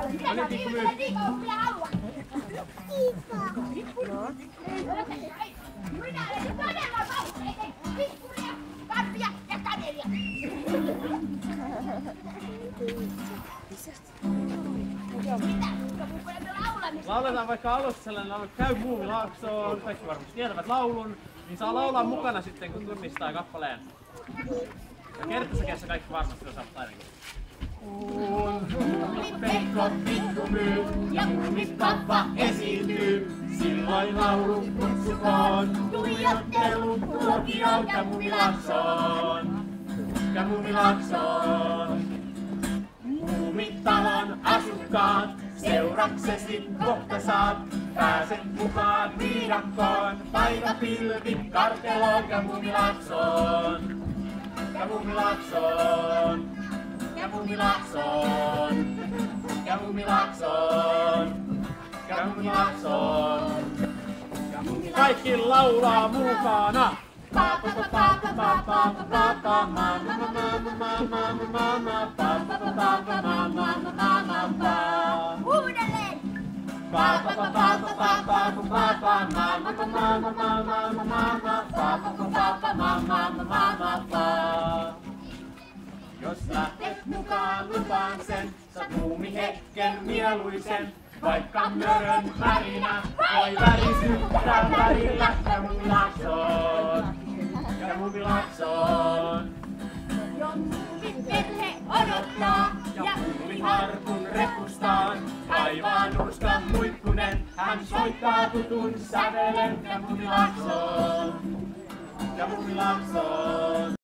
No niin, Pikku Myy. Lauletaan vaikka alussa sellainen laulu, käy Muumilaaksoon, kaikki varmasti tietävät laulun, niin saa laulaa mukana sitten kun tunnistaa kappaleen. Ja kertosäkeessä kaikki varmasti osaavat ainakin. Muumipekko, Pikku Myy ja Muumipappa esiintyy. Silloin laulu kutsukoon, tuijottelu tuokioon ja Muumilaaksoon. Ja Muumilaaksoon. Muumitalon asukkaat, seuraksesi kohta saat. Pääset mukaan viidakkoon, taikapilvi karteloon ja Muumilaaksoon. Ja Muumilaaksoon. Ja Muumilaaksoon. Ja Muumilaaksoon. Ja Muumilaaksoon. Kaikki laulaa mukana! Uudelleen! Jos lähdet mukaan lupaan sen, saat muumihetken mieluisen. Vaikka mörön värinä voi värisyttää välillä ja Muumilaaksoon. Ja Muumilaaksoon. Jo muumiperhe odottaa Ja muumiharkun repustaan. Taivaan nurskan muikkunen, hän soittaa tutun sävelen ja Muumilaaksoon. Ja Muumilaaksoon.